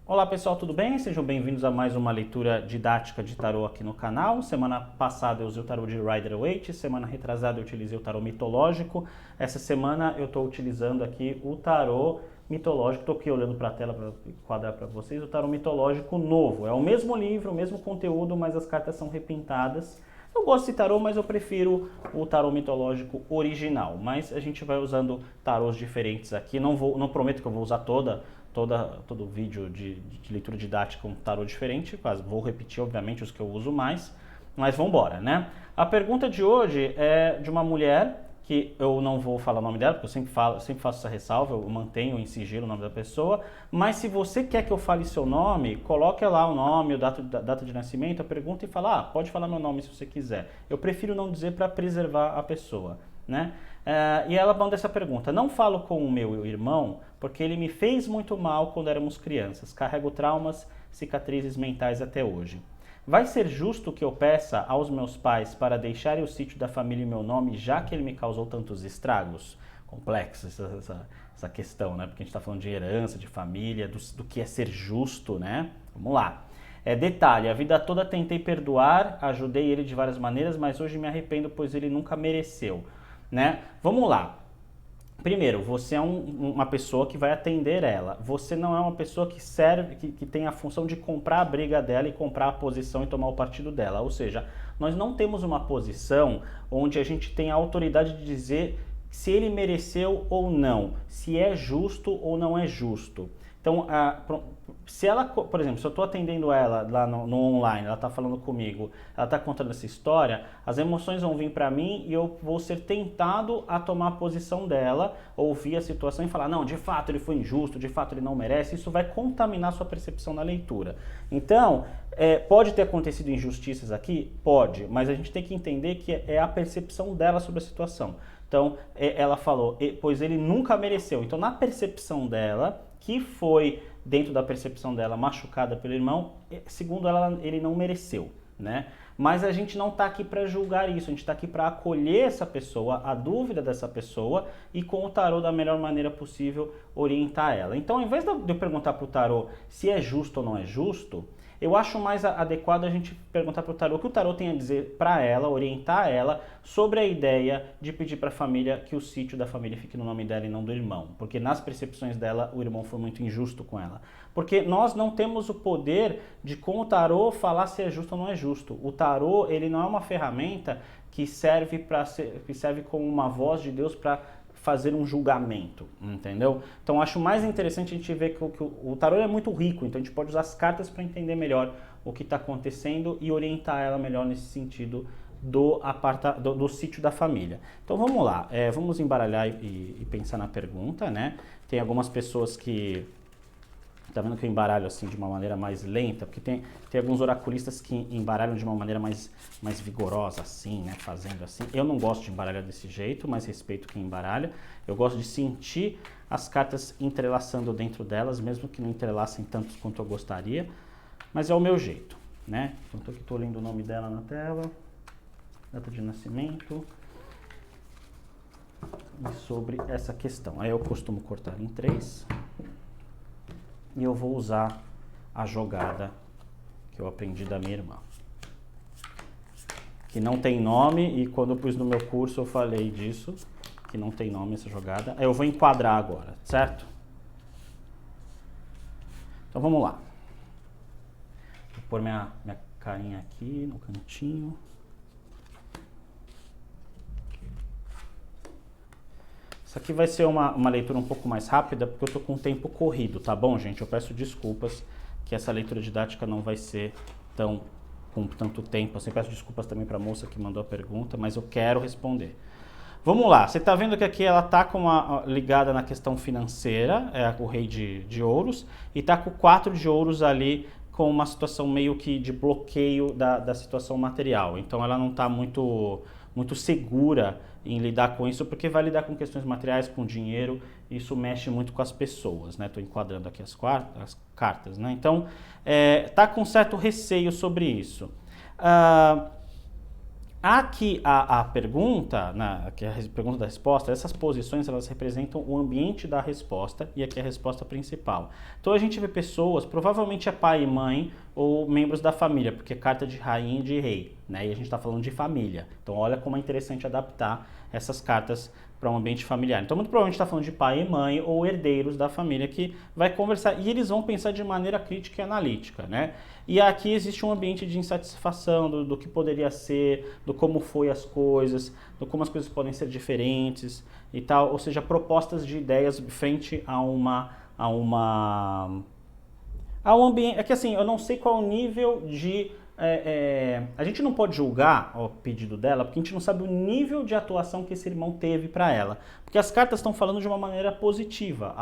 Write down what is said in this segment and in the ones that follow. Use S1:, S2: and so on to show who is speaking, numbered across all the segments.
S1: Olá pessoal, tudo bem? Sejam bem-vindos a mais uma leitura didática de tarô aqui no canal. Semana passada eu usei o tarô de Rider-Waite, semana retrasada eu utilizei o tarô mitológico. Essa semana eu estou utilizando aqui o tarô mitológico, estou aqui olhando para a tela para enquadrar para vocês, o tarô mitológico novo. É o mesmo livro, o mesmo conteúdo, mas as cartas são repintadas. Eu gosto de tarô, mas eu prefiro o tarô mitológico original. Mas a gente vai usando tarôs diferentes aqui. Não prometo que eu vou usar todo vídeo de leitura didática um tarô diferente. Vou repetir, obviamente, os que eu uso mais. Mas vamos embora, né? A pergunta de hoje é de uma mulher, que eu não vou falar o nome dela, porque eu sempre faço essa ressalva, eu mantenho em sigilo o nome da pessoa, mas se você quer que eu fale seu nome, coloque lá o nome, a data de nascimento, a pergunta e fala, pode falar meu nome se você quiser. Eu prefiro não dizer para preservar a pessoa, né? E ela manda essa pergunta, não falo com o meu irmão porque ele me fez muito mal quando éramos crianças, carrego traumas, cicatrizes mentais até hoje. Vai ser justo que eu peça aos meus pais para deixarem o sítio da família em meu nome, já que ele me causou tantos estragos? Complexa essa questão, né? Porque a gente está falando de herança, de família, do que é ser justo, né? Vamos lá. Detalhe, a vida toda tentei perdoar, ajudei ele de várias maneiras, mas hoje me arrependo, pois ele nunca mereceu, né? Vamos lá. Primeiro, você é uma pessoa que vai atender ela. Você não é uma pessoa que serve, que tem a função de comprar a briga dela e comprar a posição e tomar o partido dela. Ou seja, nós não temos uma posição onde a gente tem a autoridade de dizer se ele mereceu ou não, se é justo ou não é justo. Então, se ela, por exemplo, se eu estou atendendo ela lá no online, ela está falando comigo, ela está contando essa história, as emoções vão vir para mim e eu vou ser tentado a tomar a posição dela, ouvir a situação e falar, não, de fato ele foi injusto, de fato ele não merece, isso vai contaminar sua percepção na leitura. Então, pode ter acontecido injustiças aqui? Pode, mas a gente tem que entender que é a percepção dela sobre a situação. Então, ela falou, pois ele nunca mereceu. Então, na percepção dela, que foi, dentro da percepção dela, machucada pelo irmão, segundo ela, ele não mereceu, né? Mas a gente não está aqui para julgar isso, a gente está aqui para acolher essa pessoa, a dúvida dessa pessoa e com o tarô da melhor maneira possível orientar ela. Então, ao invés de eu perguntar para o tarô se é justo ou não é justo, eu acho mais adequado a gente perguntar para o tarô o que o tarô tem a dizer para ela, orientar ela sobre a ideia de pedir para a família que o sítio da família fique no nome dela e não do irmão. Porque nas percepções dela, o irmão foi muito injusto com ela. Porque nós não temos o poder de, com o tarô, falar se é justo ou não é justo. O tarô, ele não é uma ferramenta que serve como uma voz de Deus para fazer um julgamento, entendeu? Então acho mais interessante a gente ver que o tarô é muito rico, então a gente pode usar as cartas para entender melhor o que está acontecendo e orientar ela melhor nesse sentido do sítio da família. Então vamos lá, vamos embaralhar e pensar na pergunta, né? Tem algumas pessoas que... Tá vendo que eu embaralho assim de uma maneira mais lenta? Porque tem alguns oraculistas que embaralham de uma maneira mais vigorosa, assim, né? Fazendo assim. Eu não gosto de embaralhar desse jeito, mas respeito quem embaralha. Eu gosto de sentir as cartas entrelaçando dentro delas, mesmo que não entrelacem tantos quanto eu gostaria. Mas é o meu jeito, né? Então aqui estou lendo o nome dela na tela, data de nascimento e sobre essa questão. Aí eu costumo cortar em 3. E eu vou usar a jogada que eu aprendi da minha irmã. Que não tem nome, e quando eu pus no meu curso eu falei disso, que não tem nome essa jogada. Eu vou enquadrar agora, certo? Então vamos lá. Vou pôr minha carinha aqui no cantinho. Isso aqui vai ser uma leitura um pouco mais rápida, porque eu estou com o tempo corrido, tá bom, gente? Eu peço desculpas que essa leitura didática não vai ser com tanto tempo. Eu peço desculpas também para a moça que mandou a pergunta, mas eu quero responder. Vamos lá, você está vendo que aqui ela está ligada na questão financeira, o rei de ouros, e está com o 4 de ouros ali com uma situação meio que de bloqueio da situação material. Então ela não está muito segura em lidar com isso, porque vai lidar com questões materiais, com dinheiro, isso mexe muito com as pessoas, né? Estou enquadrando aqui as cartas, né? Então, tá com certo receio sobre isso. Aqui a pergunta, aqui a pergunta da resposta, essas posições elas representam o ambiente da resposta e aqui a resposta principal. Então a gente vê pessoas, provavelmente é pai e mãe ou membros da família, porque é carta de rainha e de rei, né? E a gente está falando de família. Então olha como é interessante adaptar essas cartas para um ambiente familiar. Então muito provavelmente está falando de pai e mãe ou herdeiros da família que vai conversar e eles vão pensar de maneira crítica e analítica, né? E aqui existe um ambiente de insatisfação do que poderia ser, do como foi as coisas, do como as coisas podem ser diferentes e tal, ou seja, propostas de ideias frente a um ambiente. É que assim, eu não sei qual o nível de a gente não pode julgar o pedido dela, porque a gente não sabe o nível de atuação que esse irmão teve para ela. Porque as cartas estão falando de uma maneira positiva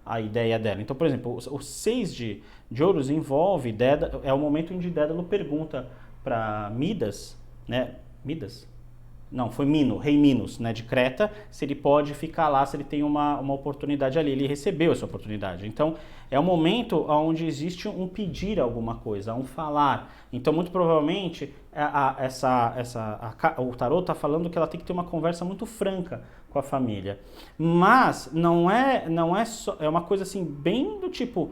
S1: a ideia dela. Então, por exemplo, o 6 de ouros envolve, é o momento em que Dédalo pergunta para Midas, né? Midas? Não, foi Mino, rei Minos, né, de Creta, se ele pode ficar lá, se ele tem uma oportunidade ali. Ele recebeu essa oportunidade. Então, é um momento onde existe um pedir alguma coisa, um falar. Então, muito provavelmente, o tarô está falando que ela tem que ter uma conversa muito franca com a família. Mas, não é só, é uma coisa assim, bem do tipo...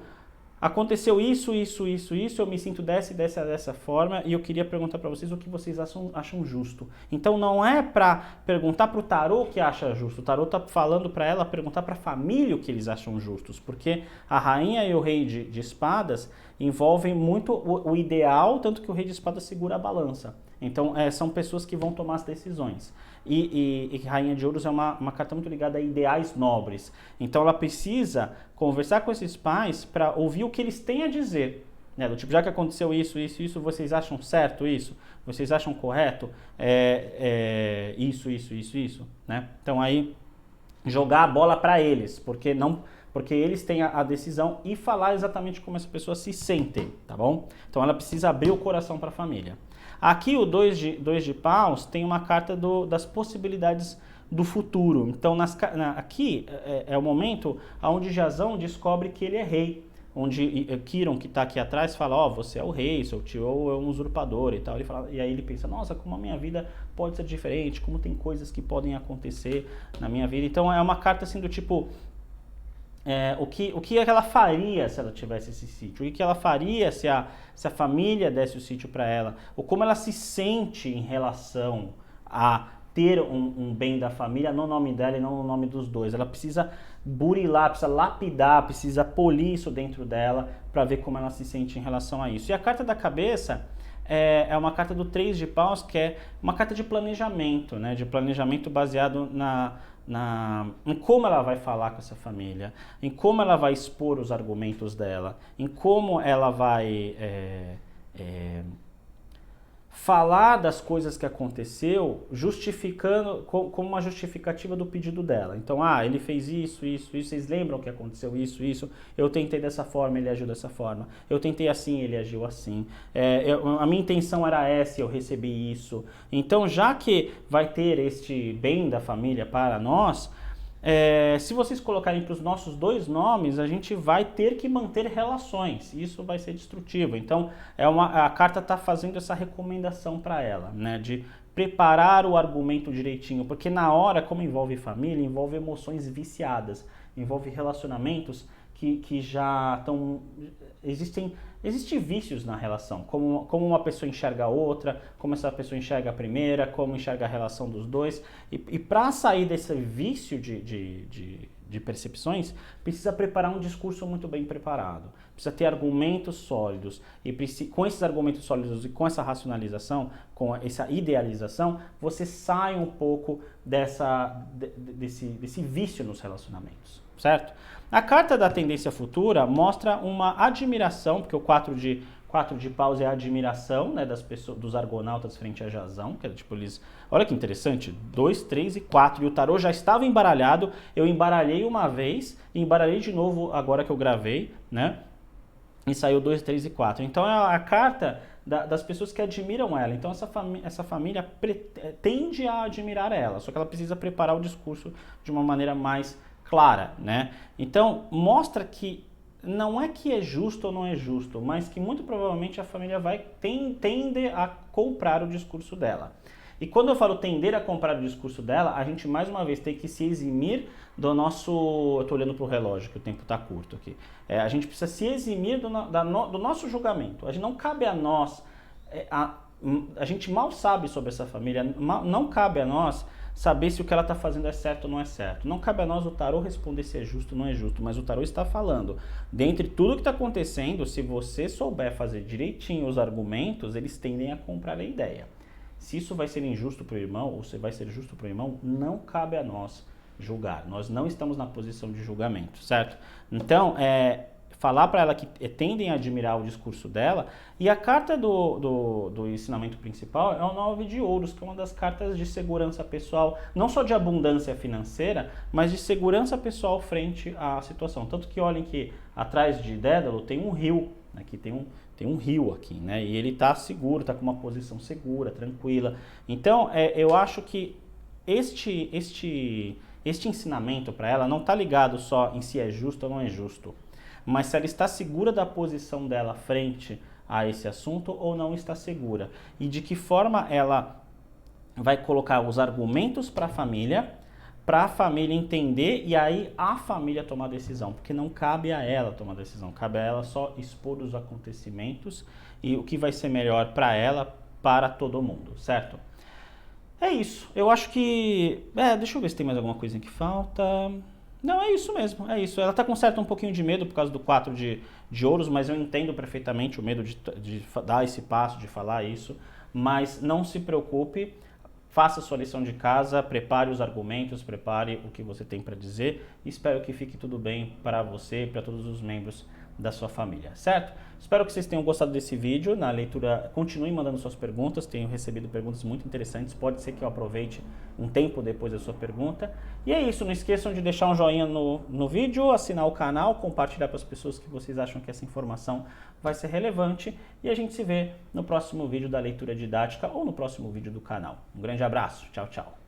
S1: Aconteceu isso, eu me sinto dessa forma e eu queria perguntar para vocês o que vocês acham justo. Então não é para perguntar para o tarô o que acha justo, o tarô está falando para ela perguntar para a família o que eles acham justos, porque a rainha e o rei de espadas envolvem muito o ideal, tanto que o rei de espadas segura a balança. Então são pessoas que vão tomar as decisões. E Rainha de Ouros é uma carta muito ligada a ideais nobres. Então ela precisa conversar com esses pais para ouvir o que eles têm a dizer. Né? Do tipo, já que aconteceu isso, vocês acham certo isso? Vocês acham correto? Isso. Né? Então aí jogar a bola para eles, porque eles têm a decisão e falar exatamente como essa pessoa se sente, tá bom? Então ela precisa abrir o coração para a família. Aqui o 2 de paus tem uma carta das possibilidades do futuro. Então aqui é o momento onde Jazão descobre que ele é rei. Onde Quiron, que está aqui atrás, fala, você é o rei, seu tio é um usurpador e tal. E aí ele pensa, nossa, como a minha vida pode ser diferente, como tem coisas que podem acontecer na minha vida. Então é uma carta assim do tipo... o que ela faria se ela tivesse esse sítio? O que ela faria se a família desse o sítio para ela? Ou como ela se sente em relação a ter um bem da família no nome dela e não no nome dos dois? Ela precisa burilar, precisa lapidar, precisa polir isso dentro dela para ver como ela se sente em relação a isso. E a carta da cabeça é uma carta do 3 de paus, que é uma carta de planejamento, né? De planejamento baseado em como ela vai falar com essa família, em como ela vai expor os argumentos dela, em como ela vai falar das coisas que aconteceu, justificando como uma justificativa do pedido dela. Então, ele fez isso, vocês lembram que aconteceu isso, eu tentei dessa forma, ele agiu dessa forma, eu tentei assim, ele agiu assim, a minha intenção era essa, eu recebi isso. Então, já que vai ter este bem da família para nós, se vocês colocarem para os nossos dois nomes, a gente vai ter que manter relações. Isso vai ser destrutivo. Então, a carta está fazendo essa recomendação para ela, né? De preparar o argumento direitinho. Porque na hora, como envolve família, envolve emoções viciadas. Envolve relacionamentos que já estão... Existem vícios na relação, como uma pessoa enxerga a outra, como essa pessoa enxerga a primeira, como enxerga a relação dos dois. E para sair desse vício de percepções, precisa preparar um discurso muito bem preparado. Precisa ter argumentos sólidos. E com esses argumentos sólidos e com essa racionalização, com essa idealização, você sai um pouco desse vício nos relacionamentos. Certo? A carta da tendência futura mostra uma admiração, porque o 4 de paus é a admiração, né, das pessoas, dos argonautas frente a Jazão, que é tipo eles... Olha que interessante, 2, 3 e 4, e o tarô já estava embaralhado, eu embaralhei uma vez, e embaralhei de novo agora que eu gravei, né, e saiu 2, 3 e 4. Então é a carta das pessoas que admiram ela. Então essa família tende a admirar ela, só que ela precisa preparar o discurso de uma maneira mais clara, né? Então mostra que não é que é justo ou não é justo, mas que muito provavelmente a família tende a comprar o discurso dela. E quando eu falo tender a comprar o discurso dela, a gente mais uma vez tem que se eximir do nosso... Eu estou olhando para o relógio, que o tempo está curto aqui. A gente precisa se eximir do nosso julgamento. Não cabe a nós... A gente mal sabe sobre essa família, não cabe a nós saber se o que ela está fazendo é certo ou não é certo. Não cabe a nós o tarô responder se é justo ou não é justo, mas o tarô está falando. Dentre tudo que está acontecendo, se você souber fazer direitinho os argumentos, eles tendem a comprar a ideia. Se isso vai ser injusto para o irmão ou se vai ser justo para o irmão, não cabe a nós julgar. Nós não estamos na posição de julgamento, certo? Então, falar para ela que tendem a admirar o discurso dela. E a carta do ensinamento principal é o 9 de ouros, que é uma das cartas de segurança pessoal, não só de abundância financeira, mas de segurança pessoal frente à situação. Tanto que olhem que atrás de Dédalo tem um rio, aqui tem um rio aqui, né? E ele está seguro, está com uma posição segura, tranquila. Então, eu acho que este ensinamento para ela não está ligado só em se é justo ou não é justo, mas se ela está segura da posição dela frente a esse assunto ou não está segura. E de que forma ela vai colocar os argumentos para a família entender e aí a família tomar decisão. Porque não cabe a ela tomar decisão, cabe a ela só expor os acontecimentos e o que vai ser melhor para ela, para todo mundo, certo? É isso. Eu acho que... deixa eu ver se tem mais alguma coisa que falta... Não, é isso mesmo, é isso. Ela está com um pouquinho de medo por causa do 4 de ouros, mas eu entendo perfeitamente o medo de dar esse passo, de falar isso. Mas não se preocupe, faça a sua lição de casa, prepare os argumentos, prepare o que você tem para dizer. Espero que fique tudo bem para você e para todos os membros da sua família, certo? Espero que vocês tenham gostado desse vídeo. Na leitura, continuem mandando suas perguntas, tenho recebido perguntas muito interessantes, pode ser que eu aproveite um tempo depois da sua pergunta. E é isso, não esqueçam de deixar um joinha no vídeo, assinar o canal, compartilhar para as pessoas que vocês acham que essa informação vai ser relevante e a gente se vê no próximo vídeo da leitura didática ou no próximo vídeo do canal. Um grande abraço, tchau, tchau!